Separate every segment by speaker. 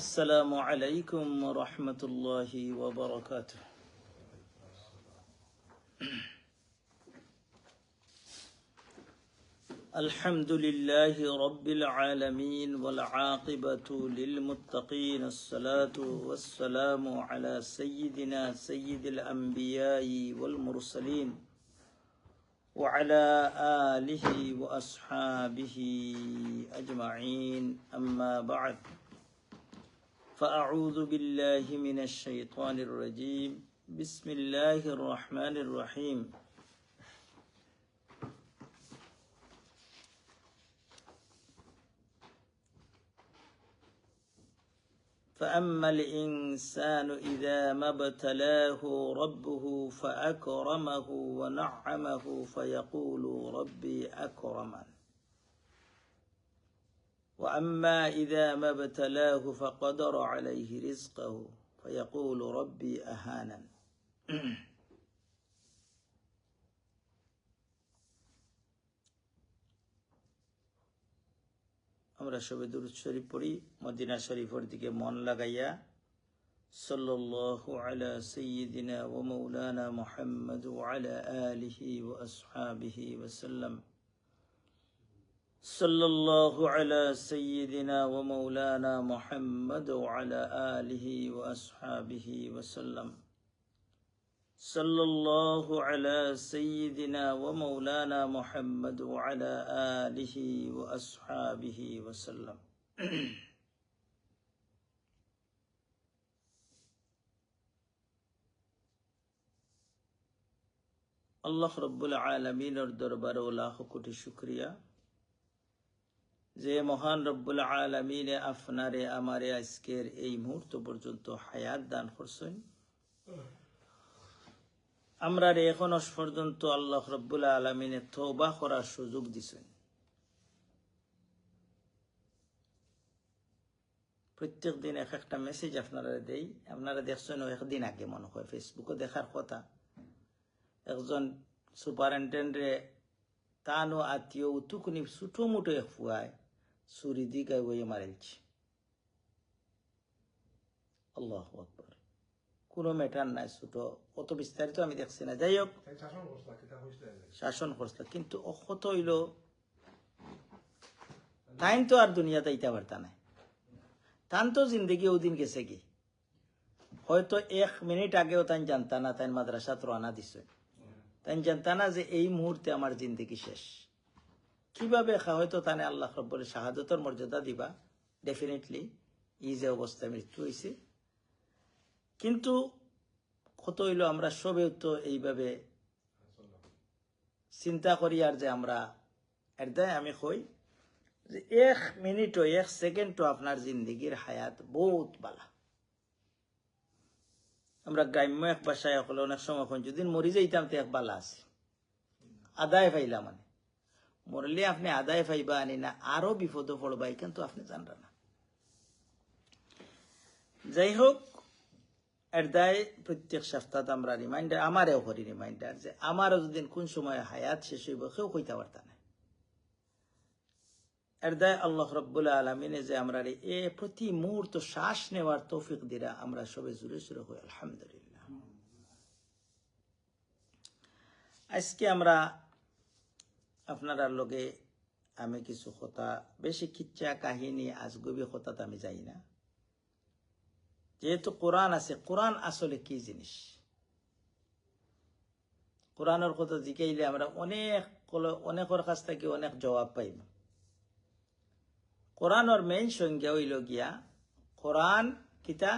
Speaker 1: السلام عليكم ورحمة الله وبركاته. الحمد لله رب العالمين والعاقبة للمتقين، الصلاة والسلام على سيدنا سيد الأنبياء والمرسلين وعلى آله وأصحابه أجمعين، أما بعد، فأعوذ بالله من الشيطان الرجيم. بسم الله الرحمن الرحيم. فأما الإنسان إذا ما ابتلاه ربه فأكرمه ونعمه فيقول ربي أكرمن، وأما إذا ما ابتلاه فقدر عليه رزقه فيقول ربي أهانن. আমরা সবে দুরূদ শরীফ পড়ি, মদিনা শরীফের দিকে মন লাগাইয়া। সাল্লাল্লাহু আলা সাইয়্যিদিনা ওয়া মাওলানা মুহাম্মদ ওয়া আলা আলিহি ওয়া আসহাবিহি ওয়া সাল্লাম। সাল্লাল্লাহু আলা সাইয়্যিদিনা ওয়া মাওলানা মুহাম্মদ ওয়া আলা আলিহি ওয়া আসহাবিহি ওয়া সাল্লাম। সাল্লাল্লাহু আলা সাইয়্যিদিনা ওয়া মাওলানা মুহাম্মদ ওয়া আলা আলিহি ওয়া আসহাবিহি ওয়া সাল্লাম। আল্লাহ রাব্বুল আলামিনের দরবারে লাখ কোটি শুকরিয়া যে মহান রব্বুল আলামিনে আপনারে আমারে আজকের এই মুহূর্ত পর্যন্ত হায়াত দান করছেন। আমরা এখনো পর্যন্ত আল্লাহ রাব্বুল আলামিনে তওবা করার সুযোগ দিছেন। প্রত্যেক দিন এক একটা মেসেজ আপনারা দেই। আপনারা দেখছেন একদিন আগে মনে হয় ফেসবুকে দেখার কথা, একজন সুপারিনটেন্ডেন্টে তানো আত্মীয় উতুকুনি ছোট মোটো এক ফুয়ায় ছুরি দি গায়ে বইয়ে মারেলছে। আল্লাহু আকবার। কোনো ম্যাটার নাই, ছোট অত বিস্তারিত আমি দেখছি না। যাই হোক, শাসন করছিল, কিন্তু অক্ষত হইল টাইম তো আর দুনিয়াতে ইতা পারতা নাই। তান তো জিন্দগি ওদিন গেছে কি, হয়তো 1 মিনিট আগেও তাই জানতা না তাই মাদ্রাসাত রানা দিছে। তাই জানতা না যে এই মুহূর্তে আমার জিন্দগি শেষ। কিভাবে হয়তো তানে আল্লাহ রাব্বুল শাহাদতের মর্যাদা দিবা, ডেফিনেটলি এই যে অবস্থায় মৃত্যু হয়েছে। কিন্তু কত হইল আমরা সবেও তো এইভাবে চিন্তা করি, আর যে আমরা এরদায় আমি কই যে 1 মিনিটও 1 সেকেন্ডও আপনার জিন্দগির হায়াত বহুত বালা। আমরা গ্রাম্য এক ভাষায় হলে অনেক সময় যদি মরি যাইতাম তো এক বালা আছে, আদায় পাইলা মানে মরলে আপনি আদায় পাইবা আনি না আরো বিপদ পড়বাই, কিন্তু আপনি জানরা না। যাই হোক, এর দায় প্রত্যেক সপ্তাহ আমরা রিমাইন্ডার, আমারও করি রিমাইন্ডার যে আমারও যদি কোন সময় হায়াত শেষ হইব কেউ কইতে পারতা না। এর দায় আল্লাহ রাব্বুল আলামিনে যে আমরা এ প্রতি মুহূর্ত শ্বাস নেওয়ার তৌফিক দিরা, আমরা সবে জুড়ে জুড়ে হই আলহামদুলিল্লাহ। আজকে আমরা আপনারা লগে আমি কিছু কথা, বেশি কিচ্ছা কাহিনী আজগুবি কথাতে আমি যাই না। যেহেতু কোরআন আছে, কোরআন আসলে কি জিনিস, কোরআনের কথা জিকাইলে আমরা অনেকের কাছ থেকে অনেক জবাব পাইব। কোরআনের মেইন সংজ্ঞা হইল গিয়া, কোরআন কিতা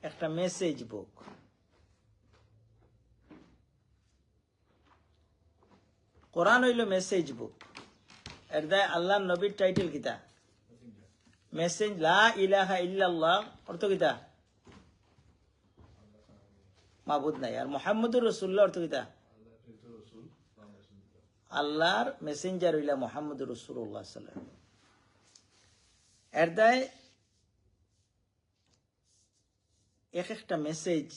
Speaker 1: একটা মেসেজ বুক। কোরআন হইল মেসেজ বুক। এর দায় আল্লাহ নবীর টাইটেল কিতা, মেসেজ। লা ইলাহা ইল্লাল্লাহ অর্থ কিতা, মাবুদ নাই। আর মুহাম্মদুর রাসূলুল্লাহ অর্থ কিতা, আল্লাহর মেসেঞ্জার হইলা মুহাম্মদুর রাসূলুল্লাহ সাল্লাল্লাহু আলাইহি ওয়াসাল্লাম। এর দায় এক একটা মেসেজ,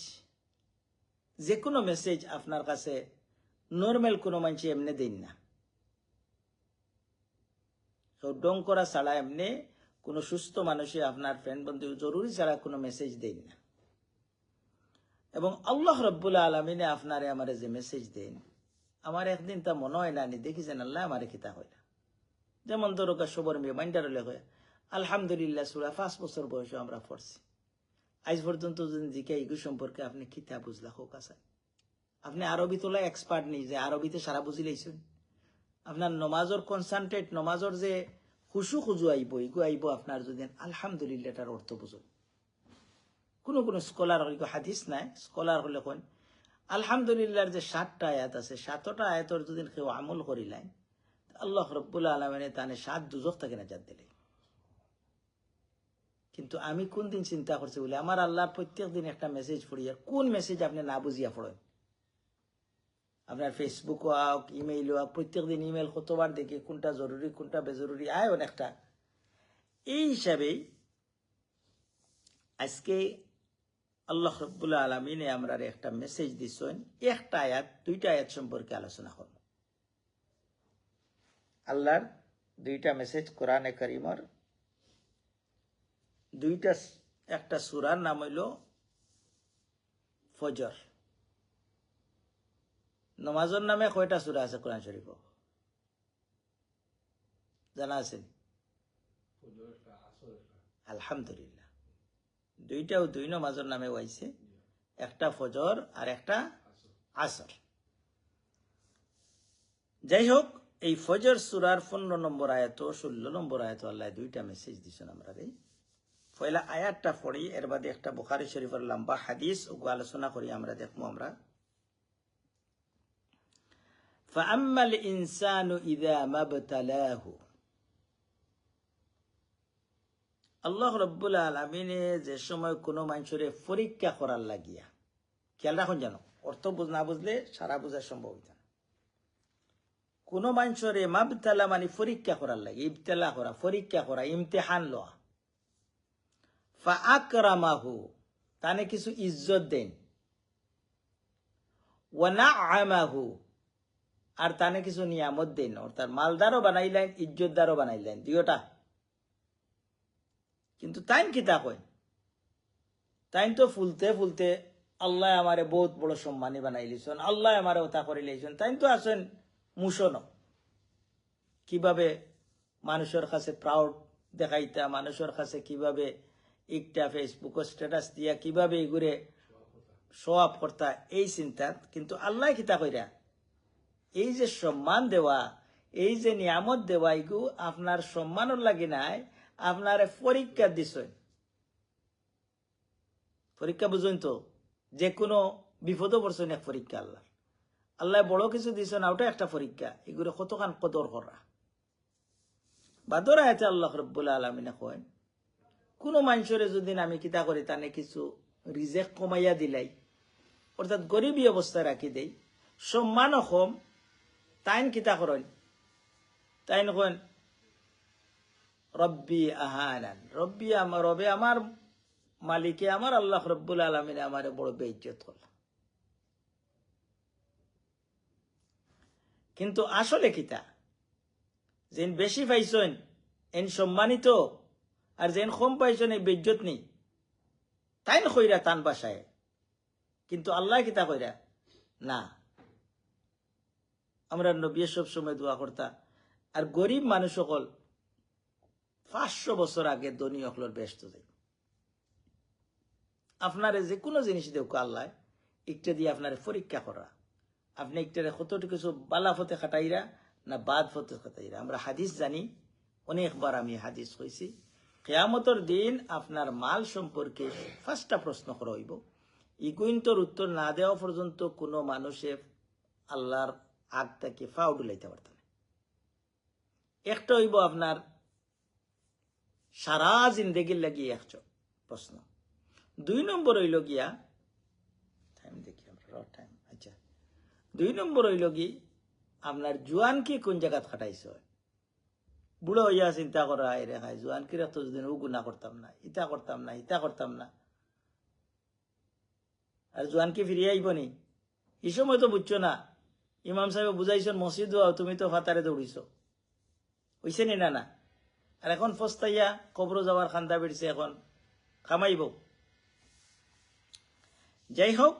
Speaker 1: যে কোনো মেসেজ আপনার কাছে নর্মাল কোনো মানুষ এমনি দিন না। ডং করা ছাড়া এমনি কোনো সুস্থ মানুষে আপনার ফ্রেন্ড বন্ধু জরুরি ছাড়া কোনো মেসেজ দেন না। এবং আল্লাহ রব্বুল আলমিনে আপনারে আমারে যে মেসেজ দেন, আমার একদিন তা মনে হয় না নি দেখিছেন আল্লাহ আমারে কিতা হয় না। যেমন ধরোকা সবর মেয়ে মাইন্ডার হলে হয় আলহামদুলিল্লাহ সুরা 5 বছর বয়সে আমরা পড়ছি। আজ পর্যন্ত যদি জিকে ইগু সম্পর্কে আপনি কিতা বুঝলা হোক আছে, আপনি আরবি তোলা এক্সপার্ট নেই যে আরবিতে সারা বুঝি লাইছেন। আপনার নমাজর কনসান্ট্রেট, নমাজর যে খুশু খুজু আইব ইগু আইব আপনার যদি আলহামদুলিল্লাহটার অর্থ বুঝুন। কোনো কোনো স্কলার হলে হাদিস নাই, স্কলার হলে কোন আলহামদুলিল্লাহর যে 7টা আয়াত আছে 7টা আয়াতর যদি কেউ আমল করিলেন আল্লাহ রব্বুল আলমিনে তানে 7 দুজখ থেকে নাজাত দিলে। কিন্তু আমি কোন দিন চিন্তা করছি বলে আমার আল্লাহর প্রত্যেক দিন একটা মেসেজ পড়ি, আর কোন মেসেজ আপনি না বুঝিয়া পড়েন। আপনার ফেসবুক হোক ইমেইল হোক, প্রত্যেক দিন ইমেল কতবার দেখে কোনটা জরুরি কোনটা বেজরুরি আয় অনেকটা। এই হিসাবেই আজকে আল্লাহ রব্বুল আলমিনে আমরা একটা মেসেজ দিচ্ছেন, একটা আয়াত 2টা আয়াত সম্পর্কে আলোচনা করব। আল্লাহর 2টা মেসেজ কোরআনে কারিমর 2টা, একটা সূরার নাম হইল ফজর। নমাজের নামে কয়টা সূরা আছে কোরআন শরীফ জানা আছেন? আলহামদুলিল্লাহ, 2টাও 2 নমাজের নামে হইছে, একটা ফজর আর একটা আসর। যাই হোক, এই ফজর সূরার 15 নম্বর আয়াত 16 নম্বর আয়াত আল্লাহ 2টা মেসেজ দিছেন আমরা। পয়লা আয়াতটা পড়ি, এর বাদে একটা বুখারী শরীফের লম্বা হাদিস ও আলোচনা করি আমরা। দেখবো আমরা فَأَمَّا الْإِنسَانُ إِذَا مَا ابْتَلَاهُ, আল্লাহ রব্বুল আলামিনে যে সময় কোনো মানুষের পরীক্ষা করার লাগিয়া, খেয়াল রাখুন জানো, অর্থ না বুঝলে সারা বোঝা সম্ভব হইত না। কোনো মানুষের মাবতালা মানে পরীক্ষা করার লাগে, ইবতেলা করা, পরীক্ষা করা, ইমতিহান লওয়া। ফাআকরামাহু, তানে কিছু ইজ্জত দেন। ওয়া নাআমাহু, আর তানে কিছু নিয়ামত দেন, অর্থাৎ মালদারও বানাইলেন ইজ্জতদারও বানাইলেন, 2টা। কিন্তু তাইন কিতা কয়, তাইন তো ফুলতে ফুলতে আল্লাহ আমারে বহুত বড় সম্মানী বানাই লিছেন, আল্লাহ আমারে ওটা করে লিছেন। তাইন তো আছেন মুশন কিভাবে মানুষের কাছে প্রাউড দেখাইতা, মানুষের কাছে কিভাবে একটা ফেসবুক স্ট্যাটাস দিয়া কিভাবে এগুলো শো আপ করতা, এই চিন্তা। কিন্তু আল্লাহ কিতা কইরা এই যে সম্মান দেওয়া, এই যে নিয়ামত দেওয়া, এগু আপনার সম্মানের লাগে নাই, আপনার পরীক্ষা দিছেন। পরীক্ষা বুঝুন তো, যে কোনো বিপদও পড়ছেন এক পরীক্ষা। আল্লাহ আল্লাহ বড় কিছু দিছেন, ওটা একটা পরীক্ষা। এগুলো কতখান কদর করা। বাদর আয়াতে আল্লাহ রব্বুল আলামিনে কয়, কোনো মানুষের যদি আমি কিতা করি তানে কিছু রিজেক কমাইয়া দিলাই, অর্থাৎ গরিবী অবস্থায় রাখি দেই, সম্মানও কম, তাইন কিতা করেন, তাইন কন রব্বি আহানান, রব্বি আমার রবে আমার মালিকে আমার আল্লাহ রব্বুল আলামিনে আমারে বড় বেইজ্জত করল। কিন্তু আসলে কিতা, যেন বেশি পাইছেন এন সম্মানিত, আর যেন কম পাইছেন এই বেইজ্জত নেই, তাই না কইরা তান বাসায়। কিন্তু আল্লাহ কিতা কইরা না, আমরা নবী সব সময় দোয়া করতা। আর গরিব মানুষ সকল 500 বছর আগে ধনী হকলর ব্যস্ত যাই, আপনারে যে কোনো জিনিস দেখ আল্লাহ একটা দিয়ে আপনার পরীক্ষা করা, আপনি একটা কতটুকু কিছু বালা ফতে খাটাইরা না বাদ ফতে খাটাইরা। আমরা হাদিস জানি, অনেকবার আমি হাদিস কইছি, কিয়ামতের দিন আপনার মাল সম্পর্কে 5টা প্রশ্ন করা হইব। ইগুইন্তর উত্তর না দেওয়া পর্যন্ত কোনো মানুষে আল্লাহর আগ থেকে ফাও ডুলাইতে পারত না। একটা হইব আপনার সারা জিন্দেগির লাগিয়ে 100 প্রশ্ন। 2 নম্বর হইল গিয়া টাইম দেখি আমরা টাইম, আচ্ছা 2 নম্বর হইল কি আপনার জুয়ান কি কোন জায়গা খাটাইছ। বুড়ো হইয়া চিন্তা করা এরে খাই জুয়ান কি রাখতো যদি ও গুণা করতাম না, ইটা করতাম না, ইটা করতাম না, আর জুয়ান কি ফিরিয়ে আইব নি। এই সময় তো বুঝছো না, ইমাম সাহেব বুঝাইছেন মসজিদ তুমি তো ফাতারে দৌড়িছ, হইছে নি না? না, আর এখন ফস্তাইয়া কবর যাওয়ার খান্দা বেড়ছে, এখন খামাইব। যাই হোক,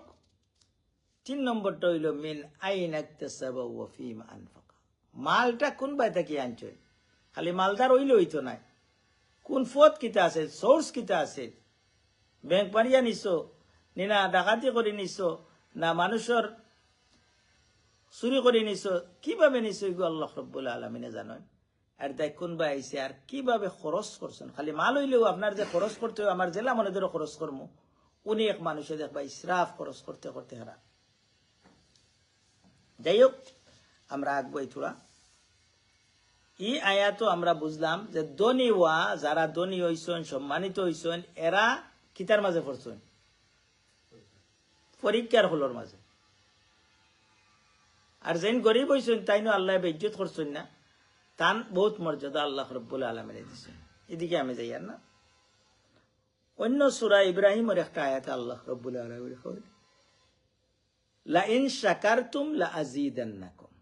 Speaker 1: 3 নম্বরটা হইল মিন আইন ইকতাসাবা ওয়া ফিমা আনফাকা। মালটা কোন বাই থেকে আনছেন? খালি মালদার হইলে হইতো না, কোন ফত কিতা আছে, সোর্স কিতা আছে। ব্যাংক মারিয়া নিছো, না ডাকাতি করে নিছো, না মানুষের চুরি করে নিছো, কিভাবে নিছো এগুলো আল্লাহ রাব্বুল আলামিনে জানেন। আর দেখ কোন বা আইসে আর কিভাবে খরচ করছেন। খালি মাল হইলেও আপনার যে খরচ করতে হবে, আমার জেলা মনে ধরো খরচ করবো, উনি এক মানুষে দেখবা ইসরাফ খরচ করতে করতে হারা। যাই হোক, আমরা আঁকবই থোড়া। এই আয়াতো আমরা বুঝলাম যে ধনী ওয়া, যারা ধনী হইছেন, সম্মানিত হইছেন, এরা কিতার মাঝে পড়ছেন? পরীক্ষার হলোর মাঝে। আর যেন গরিব হইছেন তাই নো আল্লাহ বেইজ্জত করছেন না, তান বহুত মর্যাদা আল্লাহ রাব্বুল আলামিনে দিয়েছেন। এদিকে আমি যাই আর না। অন্য সূরা ইব্রাহিমের একটা আয়াতে আল্লাহ রাব্বুল আলামিন কইলেন, লা ইন শাকারতুম লা আযীদান্নাকুম,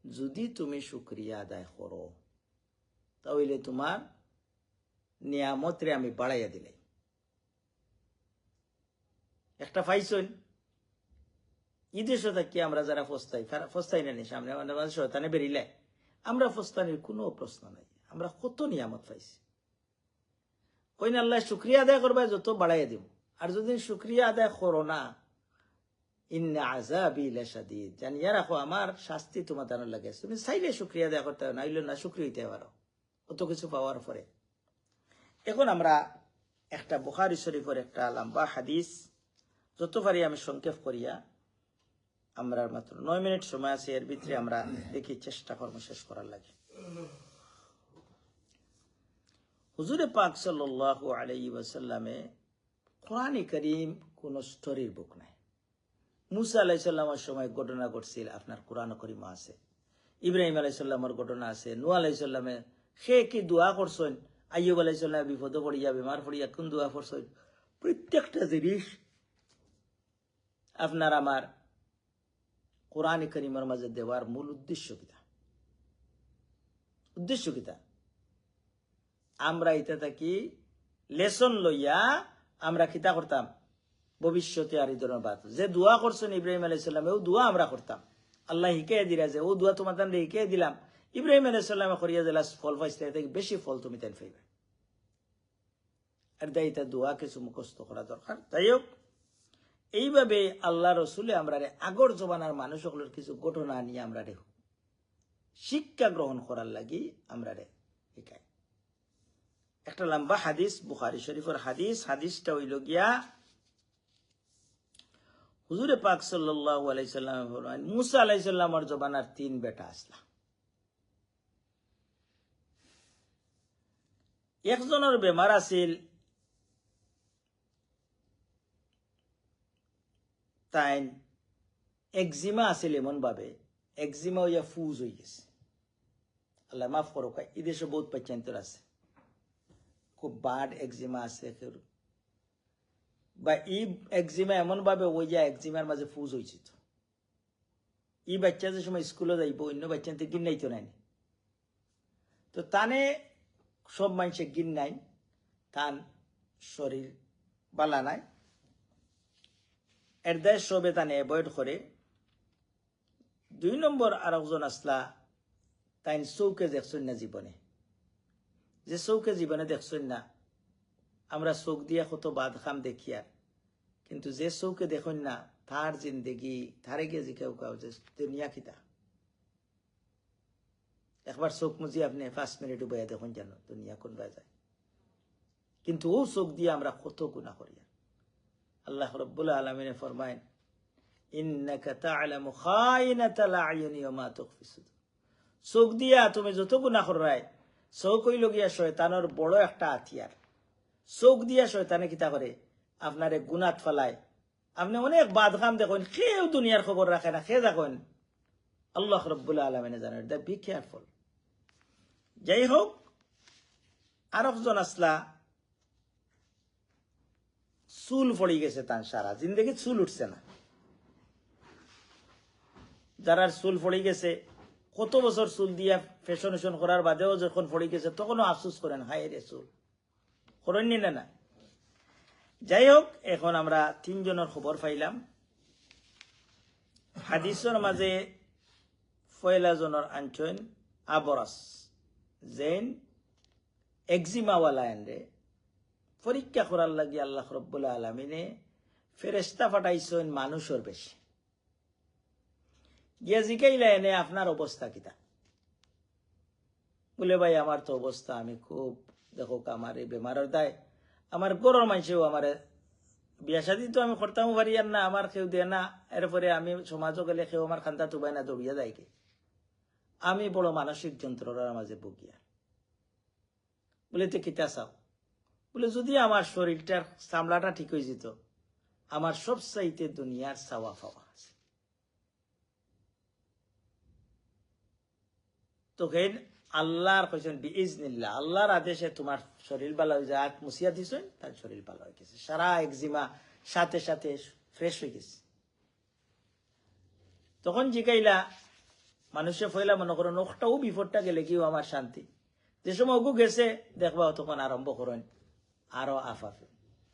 Speaker 1: যদি তুমি শুকরিয়া আদায় করো তাহলে তোমার নিয়ামতরে আমি বাড়াইয়া দিলাই। একটা পাইছেন ঈদের থাকি আমরা যারা ফস্তাই না সামনে শয়তানে বেরিলে, আমরা ফস্তানির কোনো প্রশ্ন নাই। আমরা কত নিয়ামত পাইছি, কইন আল্লাহ শুক্রিয়া আদায় করবা যত বাড়াইয়া দিব। আর যদি শুক্রিয়া আদায় করো না, ইন্না আযাবি লাশাদীদ, জানিয়া রাখো আমার শাস্তি তোমার দানো লাগে। তুমি চাইলে শুক্রিয়া আদায় করতে হবে, নাইলে না শুক্রিয়া হইতে পারো অত কিছু পাওয়ার পরে। এখন আমরা একটা বুখারী শরীফের একটা লম্বা হাদিস, যত পারি আমি সংক্ষেপ করিয়া, আমরা মাত্র 9 মিনিট সময় আছে, এর ভিতরে আমরা দেখি চেষ্টা কর্ম শেষ করার লাগে। হুজুরে পাক সাল্লাল্লাহু আলাইহি ওয়াসাল্লামে কোরআনে কারীম কোন স্টোরির বুক নাই। মুসা আলাইহিস সালামের সময় ঘটনা ঘটছিল, আপনার কোরআন কারীমে আছে। ইব্রাহিম আলাইহিস সালামের ঘটনা আছে। নূহ আলাইহিস সালামে সে কি দোয়া করছেন, আইয়ুব আলাইহিস সালাম বিপদে পড়িয়া বিমার পড়িয়া কোন দোয়া করছেন, প্রত্যেকটা জিনিস আপনার আমার কোরআন কারীমের মাঝে দেওয়ার মূল উদ্দেশ্য কিতা? উদ্দেশ্য কিতা? আমরা এটা থাকি লেসন লইয়া আমরা কিতা করতাম, ভবিষ্যতে আর এই ধরনের বাত যে দোয়া করছেন ইব্রাহিম আলাইহিস সালাম, ও দোয়া আমরা করতাম। আল্লাহ শিখাই দিলা যে ও দোয়া তোমার তান শিখাই দিলাম, ইব্রাহিম আলাইহিস সালামে করিয়া দিলা ফল পাইছে, এতে বেশি ফল তুমি তাই পাইবে। আর তাই এটা দোয়া কিছু মুখস্থ করা দরকার। তাই হোক, এইভাবে আল্লাহ রসুলে আমরা আগর জমানার মানুষ সকলের কিছু ঘটনা নিয়ে আমরা শিক্ষা গ্রহণ করার লাগি আমরা শিখাই। একটা লম্বা হাদিস, বুখারী শরীফের হাদিস। হাদিসটা হইল গিয়া হুজুরে পাক সাল্লাল্লাহু আলাইহি সাল্লাম বলেন, মুসা আলাইহিস সালামের জমানার 3 বেটা আসলা। একজনের বেমার আছিল, তাই একজিমা আছিল, এমন ভাবে একজিমা হইয়া ফুজ হয়ে গেছে। আল্লাহ মাফ করো, এই দেশে বহুত পেশেন্টের আছে, খুব বাড একজিমা আছে, বা ই একজিমা এমন ভাবে ওই যে একজিমার মাঝে ফুজ হয়েছে। তো ই বাচ্চা যে সময় স্কুলে যাইব, অন্য বাচ্চাতে গিন্নাইতো নাই, তো তানে সব মানুষে গিন নাই, তান শরীর বালা নাই, এর দেশ সবে তানে অ্যাভয়েড করে। 2 নম্বর আর একজন আসলা, তাই চৌকে দেখছেন না জীবনে, যে চৌকে জীবনে দেখছেন না। আমরা চোখ দিয়া কত বাদ খাম দেখি, আর কিন্তু যে চৌকে দেখেন না তার জিন্দেগি, তারে গিয়ে জিকাও কাও যে দুনিয়া কিতা। একবার চোখ মুজি আপনি 5 মিনিট বইয়া দেখুন জানো দুনিয়া কোন বাই যায়, কিন্তু ও চোখ দিয়ে আমরা কত গুনাহ করি। আল্লাহ রাব্বুল আলামিন ফরমায়েন, ইন্নাকা তা'লামু খায়িনাতাল আ'য়ুনি ওয়া মা তুখফি সুদুর। চোখ দিয়া তুমি যত গুনাহ করাই, চোখ হইল গিয়া শয়তানের বড় একটা হাতিয়ার। চোখ দিয়া শয়তানে কিতা করে, আপনারে গুনাত ফেলায়। আপনি অনেক বাদ কাম দেখেন, কেউ দুনিয়ার খবর রাখে না, খেয়ে দেখেন আল্লাহ রাব্বুল আলামিনে জানেন। Be careful. যাই হোক, আর একজন আসলা, চুল পড়ে গেছে, তার সারা জিন্দগি চুল উঠছে না। যারা চুল পড়ে গেছে কত বছর চুল দিয়া ফ্যাশন করার বাদেও যখন পড়ে গেছে তখনও আফসোস করেন, হায় রে চুল করেননি না। যাই হোক, এখন আমরা 3 জনের খবর পাইলাম। হাদিসের মাঝে পয়লা জনের আনছেন আবরাস, জেন এক্সিমাওয়ালা এন্ডে পরীক্ষা করার লাগি আল্লাহ রাব্বুল আলামিনে ফেরেশতা পাঠাইছেন মানুষের বেশি। গিয়া জিকাইলা এনে আপনার অবস্থা কিতা? বলে ভাই আমার তো অবস্থা, আমি খুব দেখো আমার এই বেমারের দায়, আমার গরর মানুষেও আমার বিয়া শাদী তো আমি করতামও পারি আর না, আমার কেউ দিয়ে না, এরপরে আমি সমাজও গেলে কেউ আমার খান্তা তুবাই না, দৌড়িয়া যায় কে, আমি বড় মানসিক যন্ত্রণার মাঝে ভুগিয়া। বলে তো কিতা চাও? বলে যদি আমার শরীরটার চামড়াটা ঠিক হয়ে যেত, আমার সব চাইতে দুনিয়ার চাওয়া পাওয়া আছে। তখন আল্লাহর কইছেন বিইজনিল্লাহ, আল্লাহর আদেশে তোমার শরীর ভালো হয়ে যায়, মুসিয়া দিছেন, তার শরীর ভালো হয়ে গেছে, সারা একজিমা সাথে সাথে ফ্রেশ হয়ে গেছে। তখন জিকাইলা মানুষে ফয়লা মনে করো নখটাও বিপদটা গেলে কিও আমার শান্তি, যে সময় ওগু গেছে দেখবা তখন আরম্ভ করেন আরো আফাফে।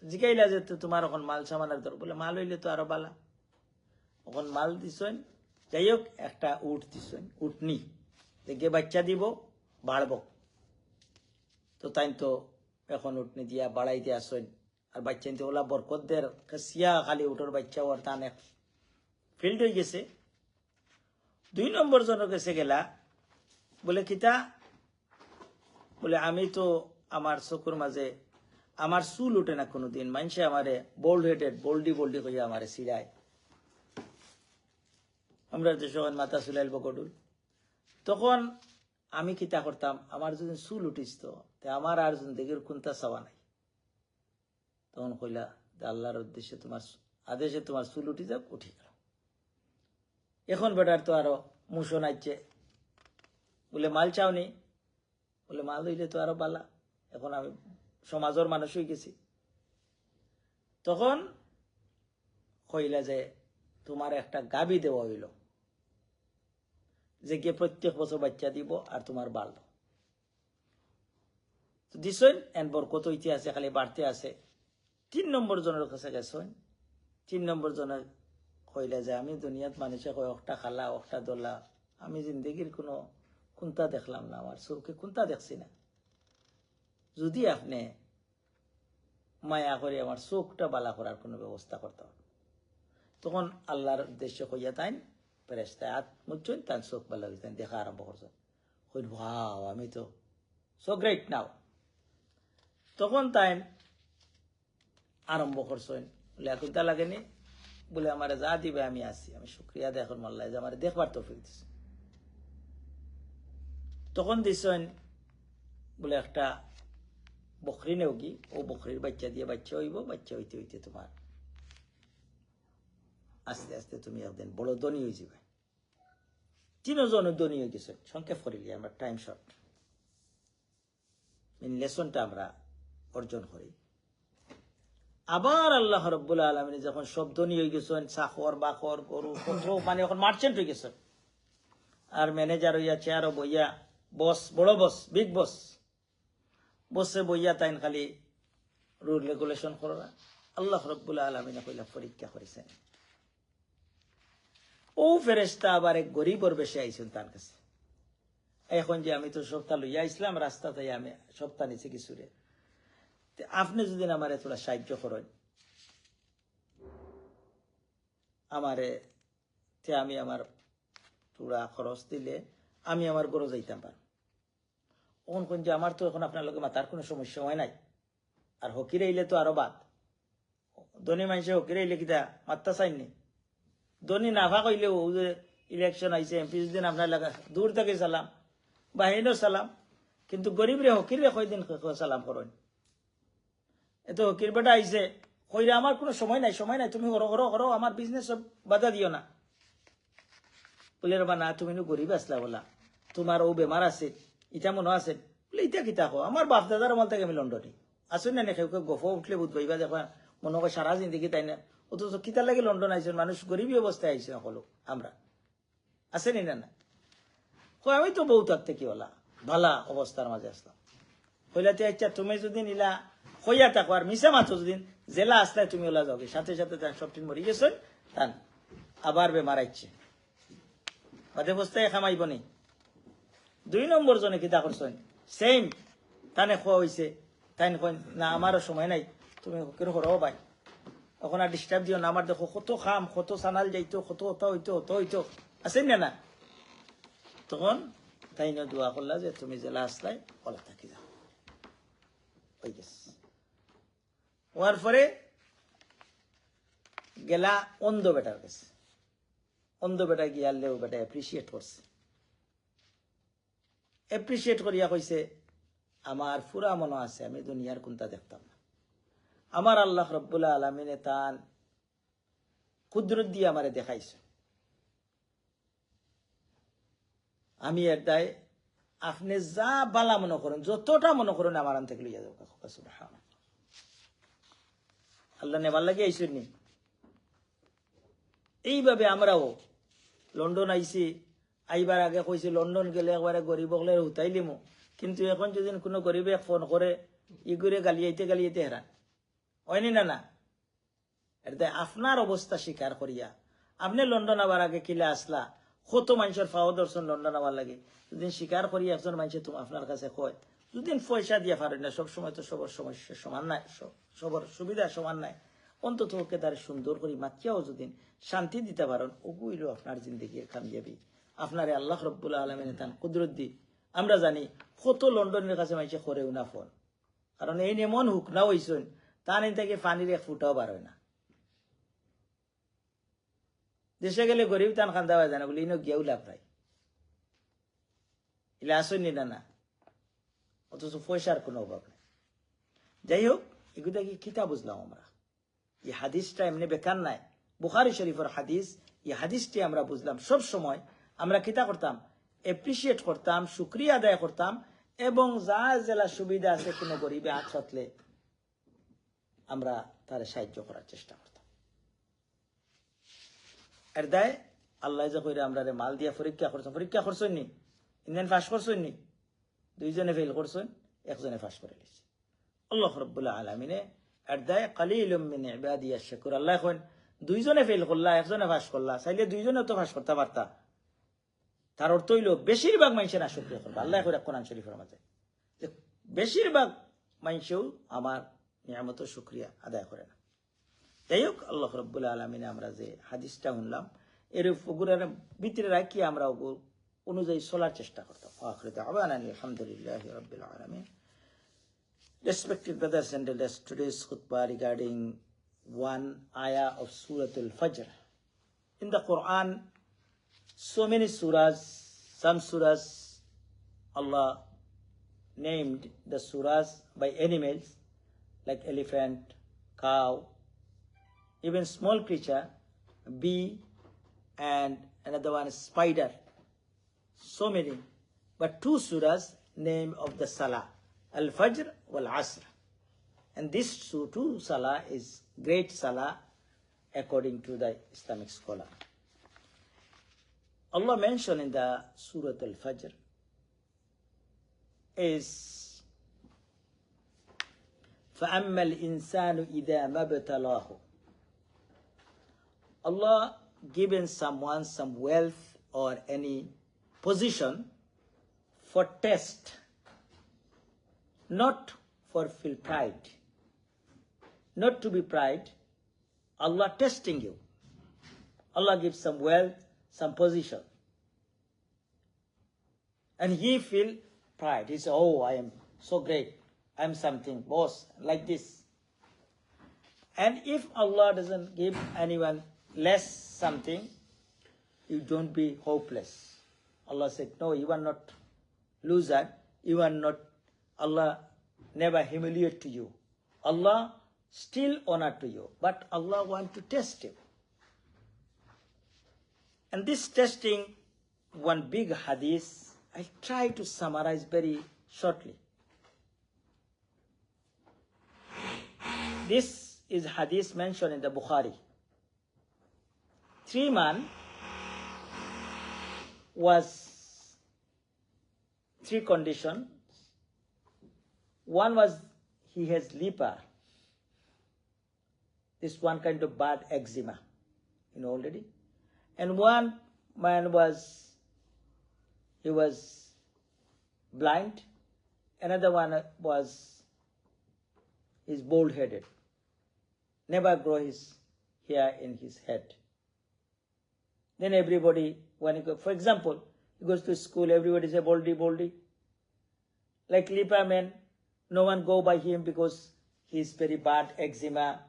Speaker 1: জিকাইলা যে তোমার এখন মাল সামানের দর, বলে মাল হইলে তো আরো বালা। এখন মাল দিছেন, যাই হোক একটা উট দিছেন, উটনি দেখে বাচ্চা দিব বাড়ব। তো তাই তো এখন উটনি দিয়া বাড়াইতে আসেন, আর বাচ্চা নিতে ওলা বরকতদের সিয়া খালি উঠোর বাচ্চা ওর টানে ফিল্ড হয়ে গেছে। 2 নম্বর জনের কাছে গেলা, বলে কিতা? বলে আমি তো আমার চকুর মাঝে আমার চুল উঠে না কোনোদিন, মানুষে আমারে বোল্ড হেডেড বোল্ডি হইয়া আমারে সিরায়, আমরা যে সময় মাথা চুলাইল বকডুল। তখন আমি কিতা করতাম, আমার যদি চুল উঠিস তো আমার আর জিন্দগির কোনটা চাওয়া নাই। তখন কইলা আল্লাহর উদ্দেশ্যে তোমার আদেশে তোমার চুল উঠি যাক, উঠি গেল। এখন বেটার তো আরো মুশন আইছে, বলে মাল চাওনি? বলে মাল হইলে তো আরো বালা, এখন আমি সমাজের মানুষ হয়ে গেছি। তখন কইলা যে তোমার একটা গাবি দেওয়া হইল, যে গিয়ে প্রত্যেক বছর বাচ্চা দিব আর তোমার বাড়লো। দিছেন এন বরকত হইতে আছে, খালি বাড়তে আছে। 3 নম্বর জনের কাছে গেছেন। 3 নম্বর জনের কইলা যে আমি দুনিয়াত মানুষে কয় একটা খালা একটা দোলা, আমি জিন্দগির কোনো কোনটা দেখলাম না, আমার চোখে কোনটা দেখছি না। যদি আপনি মায়া করে আমার চোখটা বালা করার কোনো ব্যবস্থা করতে হবে। তখন আল্লাহর উদ্দেশ্য কইয়া তাই ফেরেশতায় হাত মুছছেন, তার চোখ বালা হইতেন, দেখা আরম্ভ করছেন। কই ভাও আমি তো সো গ্রেট নাও। তখন তাই আরম্ভ করছেন, বলে এতটা লাগেনি? বলে আমার যা দিবে আমি আসি, আমি শুক্রিয়া দেয় এখন মাল্লাই যে আমার দেখবার তৌফিক দিছে। তখন দিছেন বলে একটা বকরি নেও কি, ও বকরির বাচ্চা দিয়ে বাচ্চা হইব, বাচ্চা হইতে হইতে তোমার আস্তে আস্তে তুমি একদিন বড় ধনী হয়ে যাবে। 3 জন ধনী হয়ে গেছে। সংক্ষেপ করিলি, আমরা টাইম শর্ট, লেসনটা আমরা অর্জন করি। আবার আল্লাহ রাব্বুল আলামিন যখন সব ধনী হয়ে গেছেন, চাকর বাকর গরু মানে এখন মার্চেন্ট হয়ে গেছে, আর ম্যানেজার হইয়া চেয়ারও বইয়া বস, বড় বস, বিগ বস বসে বইয়া তাইন খালি রুল রেগুলেশন করা। আল্লাহ রাব্বুল আলামিন কইলা পরীক্ষা করেছেন। ও ফেরেশতা আবার এক গরিবর বেশি আইছেন তার কাছে। এখন যে আমি তো সপ্তাহ লইয়া ইসলাম রাস্তাতে, আমি সপ্তাহ নিচে কিছু রে, আপনি যদি আমার তোরা সাহায্য করেন আমারে, আমি আমার তোরা খরচ দিলে আমি আমার গরো যাইতাম পার। ওখান কোন যে আমার তো এখন আপনার লোকে মাতার কোনো সমস্যা হয় নাই, আর হকির আইলে তো আরো বাদ। ধনী মানুষে হকির আইলে কিতা মাত্রা চাইনি, ধনী নাফা কইলেও যে ইলেকশন আইছে এমপি দিন আপনার লাগা দূর থেকে সালাম, বাহিনীও সালাম, কিন্তু গরিব রে হকির রে কয়দিন সালাম করেন। এত হকির বেটা আইছে কইরা আমার কোনো সময় নাই, সময় নাই, তুমি হরো হরো হরো, আমার বিজনেস সব বাধা দিও না। বলে রে না তুমি গরিব আসলা, বলা তোমার ও বেমার আছে, ইটা মনে আছে? বলে ইটা কিতা কো, আমার বাপ দাদার আমল থেকে আমি লন্ডনে আসুন না, কেউ কেউ গফ উঠলে বুধ বইবা দেখো মনে হয় সারা জিন্দগি তাই না, অথচ কিতার লাগে লন্ডন আইসেন, মানুষ গরিবী অবস্থায় আইসেন সকলো আমরা, আসেনি না? না আমি তো বউ থাকতে কি হলা ভালা অবস্থার মাঝে আসলাম হইলাতে আচ্ছা তুমি যদি নিলা হইয়া থাকো আর মিশা মাত্র যদি জেলা আসলে তুমি ওলা যাবে সাথে সাথে তার সবটিন মরি গেছেন তান আবার বেমার আইছে বাদে বস্তায় খামাইব নি 2 নম্বর জনে কিতা করছেন সেম তানে খোয়া হয়েছে তাই না আমারও সময় নাই তুমি করো ভাই এখন আর ডিস্টার্ব দিও না আমার দেখো কত খাম কত সানাল যাইতো কত হতো হইতো হতো হইতো আছেন না তখন তাই না দোয়া করলা যে তুমি জেলা আসলাই ওলা থাকি যাও হয়ে গেছে হওয়ার পরে গেলা অন্ধ বেটার কাছে অন্ধ বেটা গিয়ে আনলেও বেটা অ্যাপ্রিসিয়েট করছে অ্যাপ্রিসিয়েট করিয়া কইছে আমার পুরা মনে আছে আমি দুনিয়ার কোনটা দেখতাম না আমার আল্লাহ রব্বুল আলমিনে তান কুদরত দিয়ে আমারে দেখাইছে আমি এর দায় আপনি যা বালা মনে করেন যতটা মনে করেন আমার আন থেকে লইয়া যাও আল্লাহ নেবার লাগে আইসেন নি এইভাবে আমরাও লন্ডন আইছি আইবার আগে কইছি লন্ডন গেলে একবারে গরিব হলে উঠাইলিমো কিন্তু এখন যদি কোনো গরিবে ফোন করে ই করে গালিয়াইতে হেরান হয়নি না এটা আপনার অবস্থা স্বীকার করিয়া আপনি লন্ডন আবার আগে কিলে আসলা কত মানুষের ফাও দর্শন লন্ডন আবার লাগে যদি স্বীকার করিয়া একজন মানুষে তুমি আপনার কাছে কয় যদি পয়সা দিয়া পারেন না সবসময় তো সবার সমস্যা সমান নাই সবার সুবিধা সমান নাই অন্তত ওকে তার সুন্দর করে মাতিয়াও যদি শান্তি দিতে পারেন ওগুলো আপনার জিন্দগির কামিয়াবি আপনারে আল্লাহ রব্বুল আলমিনে তান কুদরত দি আমরা জানি কত লন্ডনের কাছে মানুষে করেও না ফোন কারণ এই এমন হুক না হইছেন তা নেই থেকে পানির এক ফুটাও বার হয় না দেশে গেলে গরিব তান খান্দা হয় জানা বলে ইনো গিয়াও লাভ নাই এলে আসেননি না অথচ পয়সার কোনো অভাব নেই যাই হোক এগুলো কি কিতা বুঝলাম আমরা এই হাদিসটা এমনি বেকার নাই বুখারী শরীফের হাদিস এই হাদিসটি আমরা বুঝলাম সব সময় আমরা কিতা করতাম এপ্রিসিয়েট করতাম শুকরিয়া আদায় করতাম এবং যা জেলা সুবিধা আছে কোনো গরিবে হাত পাতলে আমরা তার সাহায্য করার চেষ্টা করতাম এর দায় আল্লাহ যে কইরা আমরা মাল দিয়া পরীক্ষা করছেন নি ইন্ডিয়ান পাস করছেন নি 2 জনে ফেল করছেন 1 জনে পাস করে লিছে আল্লাহ রাব্বুল আলামিনে এর দায় কালিলুম মিন ইবাদিয়াশ শাকুর আল্লাহ এখন 2 জনে ফেল করলা 1 জনে পাস করলা চাইলে 2 জনে তো পাস করতে পারতা তার অর্থ হইল বেশিরভাগ মানুষের না শুকরিয়া করবে আল্লাহ কইরা কোরআন শরীফের মাঝে যে বেশিরভাগ মানুষও আমার নিয়ামত শুকরিয়া আদায় করে না যাই হোক আল্লাহ রাব্বুল আলামিনে আমরা যে হাদিসটা শুনলাম এর উপগুলোর ভিতরে রাখি আমরা অনুযায়ী চলার চেষ্টা করতাম আখির দাওয়ানা আলহামদুলিল্লাহি রাব্বিল আলামিন Respected brothers and elders, today's khutbah regarding one ayah of Surah Al-Fajr. In the Quran, so many surahs, some surahs, Allah named the surahs by animals like elephant, cow, even small creature, bee, and another one is spider. So many. But 2 surahs name of the Salah. Al-Fajr wal-Asr. And this 2 salah is great salah according to the Islamic scholar. Allah mentioned in the Surah Al-Fajr is فَأَمَّا الْإِنسَانُ إِذَا مَا ابْتَلَاهُ Allah given someone some wealth or any position for test, not for feel pride, not to be pride. Allah testing you. Allah gives some wealth, some position, and he feel pride. He say, "Oh, I am so great. I am something, boss, like this." And if Allah doesn't give anyone less something, you don't be hopeless. Allah said, "No, you are not loser. You are not." Allah never humiliate to you. Allah still honor to you. But Allah want to test you. And this testing, one big hadith, I try to summarize very shortly. This is hadith mentioned in the Bukhari. 3 men was three conditions. One was he has lipa. This one kind of bad eczema, already. And one man he was blind. Another one is bald-headed. Never grow his hair in his head. Then everybody, when he for example, he goes to school, everybody say, baldy, baldy. Like lipa man, no one go by him because he's very bad eczema.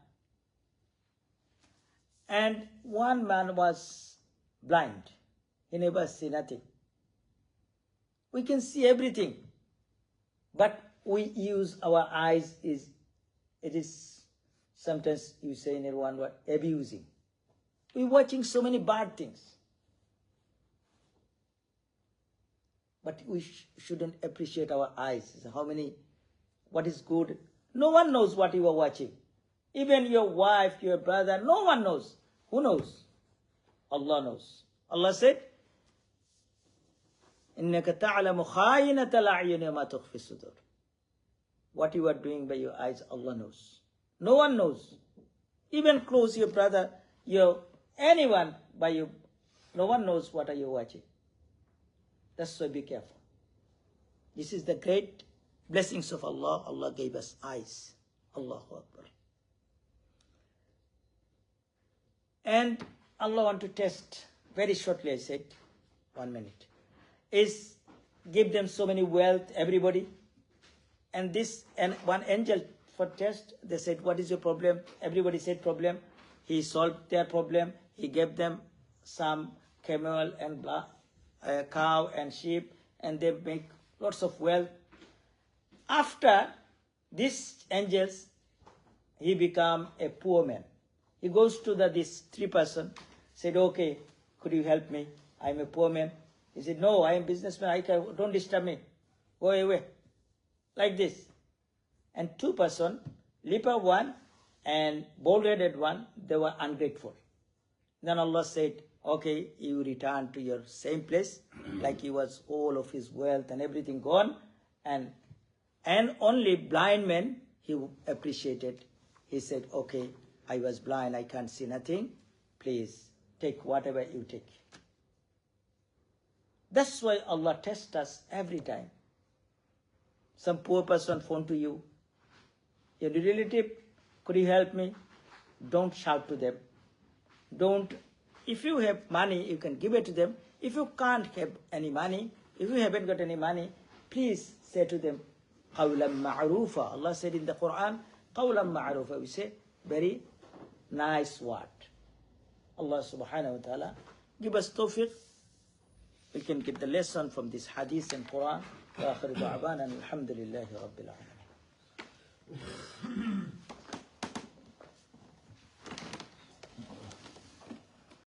Speaker 1: And one man was blind. He never see nothing. We can see everything. But we use our eyes, it is sometimes you say in one word, abusing. We're watching so many bad things. But we shouldn't appreciate our eyes. What is good. No one knows what you are watching. Even your wife, your brother, no one knows. Who knows? Allah knows. Allah said, إِنَّكَ تَعْلَمُ خَائِنَةَ الْأَعْيُنِ وَمَا تُخْفِي الصُّدُورُ. What you are doing by your eyes, Allah knows. No one knows. Even close, your brother, anyone by you, no one knows what are you watching. That's why be careful. This is the great blessings of Allah. Allah gave us eyes. Allahu Akbar. And Allah want to test, very shortly I said, 1 minute, is give them so many wealth, everybody. And one angel for test, they said, what is your problem? Everybody said problem. He solved their problem. He gave them some camel and cow and sheep, and they make lots of wealth. After these angels, he become a poor man. He goes to this 3 person, said, okay, could you help me? I'm a poor man. He said, no, I am businessman. Don't disturb me. Go away. Like this. And 2 person, leper one and bald-headed one, they were ungrateful. Then Allah said, okay, you return to your same place, like he was all of his wealth and everything gone. And only blind man, he appreciated. He said, okay, I was blind, I can't see nothing. Please, take whatever you take. That's why Allah tests us every time. Some poor person phone to you. Your relative, could you help me? Don't shout to them. If you have money, you can give it to them. If you can't have any money, if you haven't got any money, please say to them, قَوْلًا مَعْرُوفًا. Allah said in the Quran, قَوْلًا مَعْرُوفًا. We say, very nice word. Allah subhanahu wa ta'ala give us tawfiq. We can get the lesson from this hadith and Quran. وآخر دعوانا الحمد لله رب العالمين.